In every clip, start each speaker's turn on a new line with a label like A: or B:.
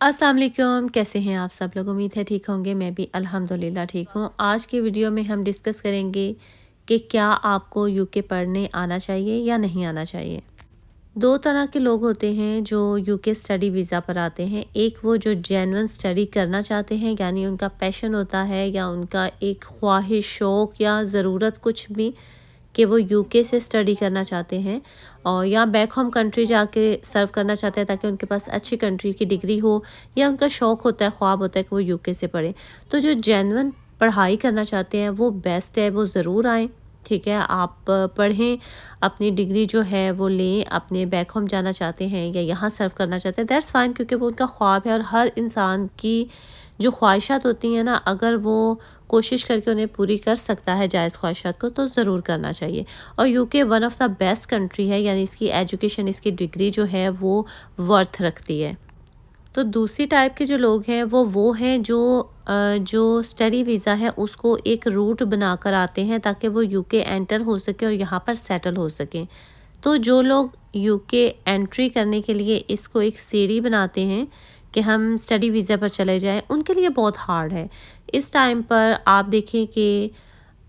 A: अस्सलाम वालेकुम, कैसे हैं आप सब लोग। उम्मीद है ठीक होंगे। मैं भी अल्हम्दुलिल्लाह ठीक हूँ। आज की वीडियो में हम डिस्कस करेंगे कि क्या आपको यूके पढ़ने आना चाहिए या नहीं आना चाहिए। दो तरह के लोग होते हैं जो यूके स्टडी वीज़ा पर आते हैं। एक वो जो जेन्युइन स्टडी करना चाहते हैं, यानी उनका पैशन होता है या उनका एक ख्वाहिश, शौक़ या ज़रूरत कुछ भी, कि वो यूके से स्टडी करना चाहते हैं और या बैक होम कंट्री जाके सर्व करना चाहते हैं ताकि उनके पास अच्छी कंट्री की डिग्री हो, या उनका शौक़ होता है, ख्वाब होता है कि वो यूके से पढ़ें। तो जो जेन्युइन पढ़ाई करना चाहते हैं वो बेस्ट है, वो ज़रूर आएँ। ठीक है, आप पढ़ें, अपनी डिग्री जो है वो लें। अपने बैक होम जाना चाहते हैं या यहाँ सर्व करना चाहते हैं, दैट्स फाइन, क्योंकि वो उनका ख्वाब है। और हर इंसान की जो ख्वाहिशात होती हैं ना, अगर वो कोशिश करके उन्हें पूरी कर सकता है जायज़ ख्वाहिशात को, तो ज़रूर करना चाहिए। और UK one of the best country है, यानी इसकी एजुकेशन, इसकी डिग्री जो है वो वर्थ रखती है। तो दूसरी टाइप के जो लोग हैं वो हैं जो स्टडी वीज़ा है उसको एक रूट बनाकर आते हैं ताकि वो यूके एंटर हो सके और यहाँ पर सेटल हो सकें। तो जो लोग यूके एंट्री करने के लिए इसको एक सीढ़ी बनाते हैं कि हम स्टडी वीज़ा पर चले जाएं, उनके लिए बहुत हार्ड है। इस टाइम पर आप देखें कि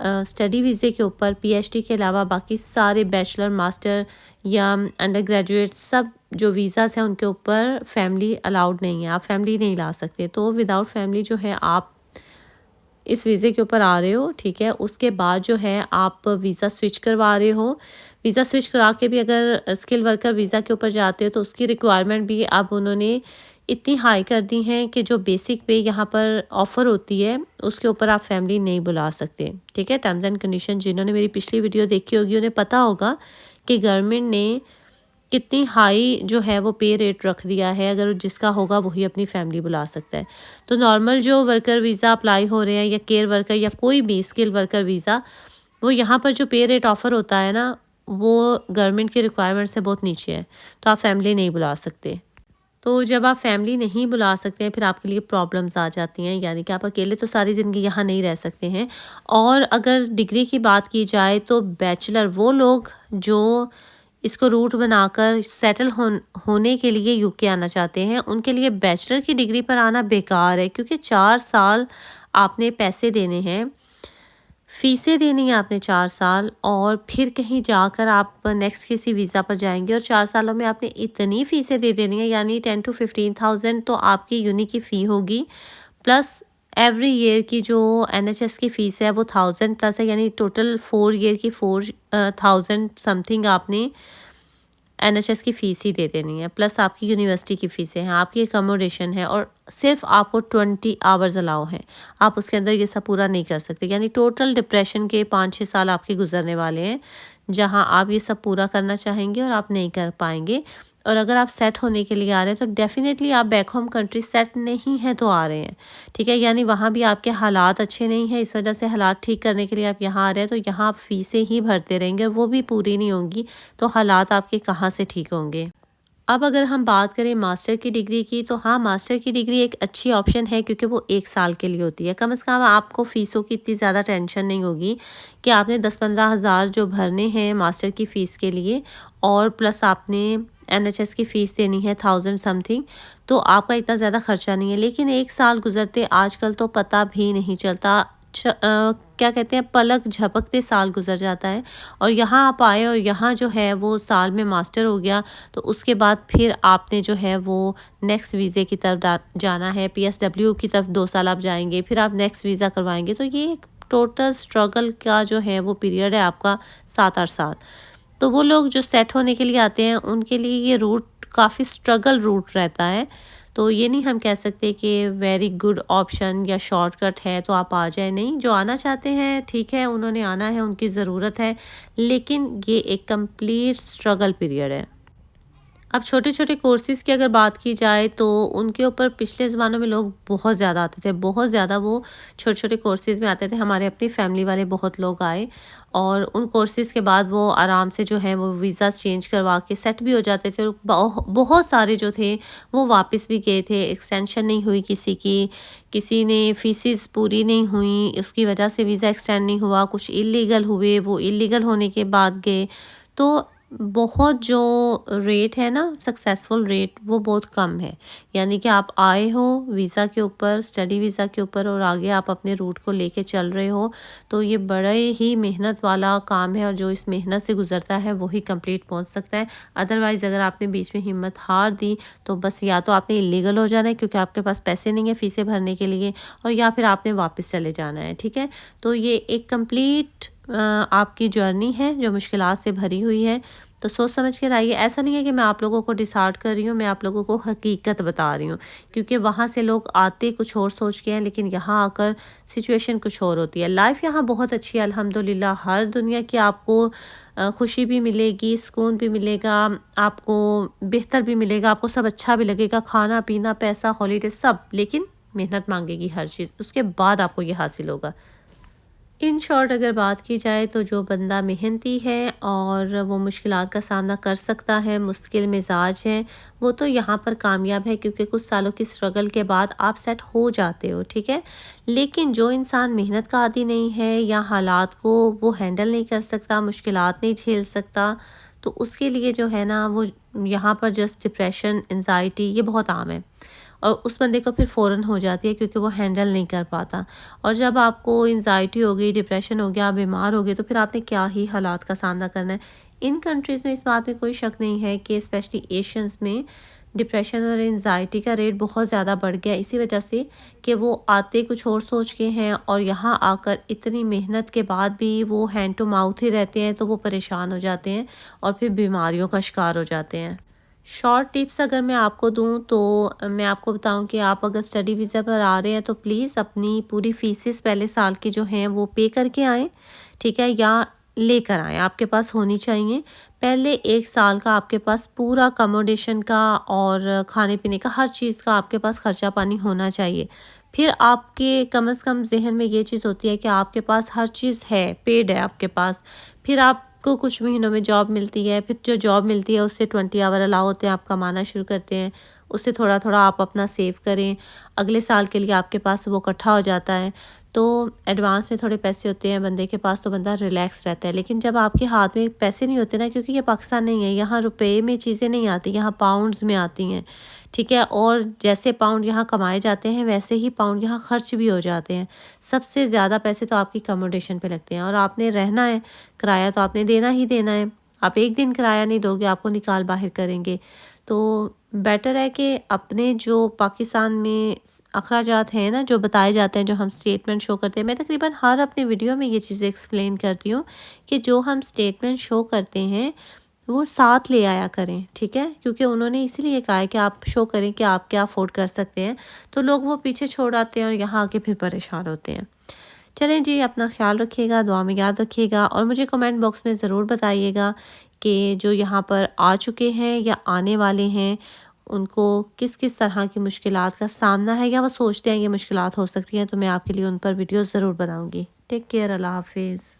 A: स्टडी वीज़े के ऊपर पीएचडी के अलावा बाकी सारे बैचलर, मास्टर या अंडर ग्रेजुएट सब जो वीज़ाज़ हैं उनके ऊपर फैमिली अलाउड नहीं है, आप फैमिली नहीं ला सकते। तो विदाउट फैमिली जो है आप इस वीज़े के ऊपर आ रहे हो, ठीक है। उसके बाद जो है आप वीज़ा स्विच करवा रहे हो। वीज़ा स्विच करा के भी अगर स्किल वर्कर वीज़ा के ऊपर जाते हो तो उसकी रिक्वायरमेंट भी अब उन्होंने इतनी हाई कर दी हैं कि जो बेसिक पे यहाँ पर ऑफ़र होती है उसके ऊपर आप फैमिली नहीं बुला सकते, ठीक है। टर्म्स एंड कंडीशन जिन्होंने मेरी पिछली वीडियो देखी होगी उन्हें पता होगा कि गवर्नमेंट ने कितनी हाई जो है वो पे रेट रख दिया है। अगर जिसका होगा वही अपनी फैमिली बुला सकता है। तो नॉर्मल जो वर्कर वीज़ा अप्लाई हो रहे हैं या केयर वर्कर या कोई भी स्किल वर्कर वीज़ा, वो यहाँ पर जो पे रेट ऑफ़र होता है ना, वो गवर्नमेंट की रिक्वायरमेंट से बहुत नीचे है, तो आप फैमिली नहीं बुला सकते। तो जब आप फैमिली नहीं बुला सकते हैं फिर आपके लिए प्रॉब्लम्स आ जाती हैं, यानी कि आप अकेले तो सारी ज़िंदगी यहाँ नहीं रह सकते हैं। और अगर डिग्री की बात की जाए तो बैचलर, वो लोग जो इसको रूट बनाकर सेटल होने के लिए यूके आना चाहते हैं, उनके लिए बैचलर की डिग्री पर आना बेकार है, क्योंकि 4 साल आपने पैसे देने हैं, फ़ीसें देनी है आपने 4 साल, और फिर कहीं जाकर आप नेक्स्ट किसी वीज़ा पर जाएंगे और 4 सालों में आपने इतनी फ़ीसें दे देनी है, यानी 10 to 15,000 तो आपकी यूनी की फ़ी होगी, प्लस एवरी ईयर की जो एनएचएस की फ़ीस है वो 1000 प्लस है, यानी टोटल 4 ईयर की 4000 समथिंग आपने एनएचएस की फ़ीस ही दे देनी है, प्लस आपकी यूनिवर्सिटी की फ़ीसें हैं, आपकी अकोमोडेशन है, और सिर्फ आपको 20 आवर्स अलाउ हैं। आप उसके अंदर ये सब पूरा नहीं कर सकते, यानी टोटल डिप्रेशन के 5-6 साल आपके गुजरने वाले हैं, जहां आप ये सब पूरा करना चाहेंगे और आप नहीं कर पाएंगे। और अगर आप सेट होने के लिए आ रहे हैं तो डेफ़िनेटली आप बैक होम कंट्री सेट नहीं है तो आ रहे हैं, ठीक है। यानी वहाँ भी आपके हालात अच्छे नहीं हैं, इस वजह से हालात ठीक करने के लिए आप यहाँ आ रहे हैं, तो यहाँ आप फ़ीसें ही भरते रहेंगे और वो भी पूरी नहीं होंगी, तो हालात आपके कहाँ से ठीक होंगे। अब अगर हम बात करें मास्टर की डिग्री की, तो हाँ, मास्टर की डिग्री एक अच्छी ऑप्शन है, क्योंकि वो 1 साल के लिए होती है। कम से कम आपको फ़ीसों की इतनी ज़्यादा टेंशन नहीं होगी कि आपने 10-15 हज़ार जो भरने हैं मास्टर की फ़ीस के लिए, और प्लस आपने एनएचएस की फ़ीस देनी है 1000 समथिंग, तो आपका इतना ज़्यादा खर्चा नहीं है। लेकिन 1 साल गुजरते आजकल तो पता भी नहीं चलता, क्या कहते हैं, पलक झपकते साल गुजर जाता है। और यहाँ आप आए और यहाँ जो है वो साल में मास्टर हो गया, तो उसके बाद फिर आपने जो है वो नेक्स्ट वीज़े की तरफ जाना है। पीएसडब्ल्यू की तरफ 2 साल आप जाएंगे, फिर आप नेक्स्ट वीज़ा करवाएंगे, तो ये एक टोटल स्ट्रगल का जो है वो पीरियड है आपका 7-8 साल। तो वो लोग जो सेट होने के लिए आते हैं उनके लिए ये रूट काफ़ी स्ट्रगल रूट रहता है। तो ये नहीं हम कह सकते कि वेरी गुड ऑप्शन या शॉर्टकट है तो आप आ जाए, नहीं। जो आना चाहते हैं ठीक है, उन्होंने आना है, उनकी ज़रूरत है, लेकिन ये एक कंप्लीट स्ट्रगल पीरियड है। अब छोटे-छोटे कोर्सेज़ की अगर बात की जाए तो उनके ऊपर पिछले ज़मानों में लोग बहुत ज़्यादा आते थे, बहुत ज़्यादा वो छोटे-छोटे कोर्सेज़ में आते थे। हमारे अपनी फैमिली वाले बहुत लोग आए और उन कोर्सेज़ के बाद वो आराम से जो है वो वीज़ा चेंज करवा के सेट भी हो जाते थे। और बहुत सारे जो थे वो वापस भी गए थे, एक्सटेंशन नहीं हुई किसी की, किसी ने फ़ीसेस पूरी नहीं हुई, उसकी वजह से वीज़ा एक्सटेंड नहीं हुआ, कुछ इल्लीगल हुए, वो इल्लीगल होने के बाद गए। तो बहुत जो रेट है ना सक्सेसफुल रेट वो बहुत कम है। यानी कि आप आए हो वीज़ा के ऊपर, स्टडी वीज़ा के ऊपर, और आगे आप अपने रूट को लेके चल रहे हो, तो ये बड़े ही मेहनत वाला काम है, और जो इस मेहनत से गुजरता है वही कंप्लीट पहुंच सकता है। अदरवाइज़ अगर आपने बीच में हिम्मत हार दी तो बस या तो आपने इलीगल हो जाना है क्योंकि आपके पास पैसे नहीं है फ़ीसें भरने के लिए, और या फिर आपने वापस चले जाना है। ठीक है, तो ये एक कंप्लीट आपकी जर्नी है जो मुश्किलात से भरी हुई है। तो सोच समझ के रहिए। ऐसा नहीं है कि मैं आप लोगों को डिसहार्ट कर रही हूँ, मैं आप लोगों को हकीकत बता रही हूँ, क्योंकि वहाँ से लोग आते कुछ और सोच के हैं, लेकिन यहाँ आकर सिचुएशन कुछ और होती है। लाइफ यहाँ बहुत अच्छी है अल्हम्दुलिल्लाह। हर दुनिया की आपको खुशी भी मिलेगी, सुकून भी मिलेगा, आपको बेहतर भी मिलेगा, आपको सब अच्छा भी लगेगा, खाना पीना पैसा हॉलीडे सब, लेकिन मेहनत मांगेगी हर चीज़, उसके बाद आपको ये हासिल होगा। इन शॉर्ट अगर बात की जाए तो जो बंदा मेहनती है और वो मुश्किलात का सामना कर सकता है, मुश्किल मिजाज है, वो तो यहाँ पर कामयाब है, क्योंकि कुछ सालों की स्ट्रगल के बाद आप सेट हो जाते हो। ठीक है, लेकिन जो इंसान मेहनत का आदी नहीं है या हालात को वो हैंडल नहीं कर सकता, मुश्किलात नहीं झेल सकता, तो उसके लिए जो है ना वो यहाँ पर जस्ट डिप्रेशन, एनजाइटी ये बहुत आम है, और उस बंदे को फिर फ़ौरन हो जाती है क्योंकि वो हैंडल नहीं कर पाता। और जब आपको एंजाइटी हो गई, डिप्रेशन हो गया, आप बीमार हो गए, तो फिर आपने क्या ही हालात का सामना करना है। इन कंट्रीज़ में इस बात में कोई शक नहीं है कि स्पेशली एशियंस में डिप्रेशन और एंजाइटी का रेट बहुत ज़्यादा बढ़ गया, इसी वजह से कि वो आते कुछ और सोच के हैं, और यहाँ आकर इतनी मेहनत के बाद भी वो हैंड टू माउथ ही रहते हैं, तो वो परेशान हो जाते हैं और फिर बीमारियों का शिकार हो जाते हैं। शॉर्ट टिप्स अगर मैं आपको दूं तो मैं आपको बताऊं कि आप अगर स्टडी वीज़ा पर आ रहे हैं तो प्लीज़ अपनी पूरी फीसेस पहले साल की जो हैं वो पे करके आएँ। ठीक है, या लेकर आएँ, आपके पास होनी चाहिए। पहले 1 साल का आपके पास पूरा अकोमोडेशन का और खाने पीने का हर चीज़ का आपके पास खर्चा पानी होना चाहिए। फिर आपके कम से कम ज़हन में ये चीज़ होती है कि आपके पास हर चीज़ है, पेड है आपके पास। फिर आपको कुछ महीनों में जॉब मिलती है, फिर जो जॉब मिलती है उससे 20 आवर अलाउ होते हैं, आप कमाना शुरू करते हैं। उससे थोड़ा-थोड़ा आप अपना सेव करें, अगले साल के लिए आपके पास वो इकट्ठा हो जाता है। तो एडवांस में थोड़े पैसे होते हैं बंदे के पास, तो बंदा रिलैक्स रहता है। लेकिन जब आपके हाथ में पैसे नहीं होते ना, क्योंकि ये पाकिस्तान नहीं है, यहाँ रुपए में चीज़ें नहीं आती, यहाँ पाउंड्स में आती हैं। ठीक है, और जैसे पाउंड यहाँ कमाए जाते हैं वैसे ही पाउंड यहाँ खर्च भी हो जाते हैं। सबसे ज़्यादा पैसे तो आपकी अकोमोडेशन पे लगते हैं, और आपने रहना है, किराया तो आपने देना ही देना है। आप एक दिन किराया नहीं दोगे, आपको निकाल बाहर करेंगे। तो बेटर है कि अपने जो पाकिस्तान में अखराजात हैं ना, जो बताए जाते हैं, जो हम स्टेटमेंट शो करते हैं, मैं तकरीबन हर अपने वीडियो में ये चीज़ें एक्सप्लेन करती हूँ कि जो हम स्टेटमेंट शो करते हैं वो साथ ले आया करें। ठीक है, क्योंकि उन्होंने इसीलिए कहा है कि आप शो करें कि आप क्या अफोर्ड कर सकते हैं, तो लोग वो पीछे छोड़ आते हैं और यहाँ आके फिर परेशान होते हैं। चलें जी, अपना ख्याल रखिएगा, दुआ में याद रखिएगा, और मुझे कमेंट बॉक्स में ज़रूर बताइएगा कि जो यहाँ पर आ चुके हैं या आने वाले हैं, उनको किस किस तरह की मुश्किलात का सामना है, या वो सोचते हैं ये मुश्किलात हो सकती हैं। तो मैं आपके लिए उन पर वीडियो ज़रूर बनाऊँगी। टेक केयर, अल्लाह हाफिज़।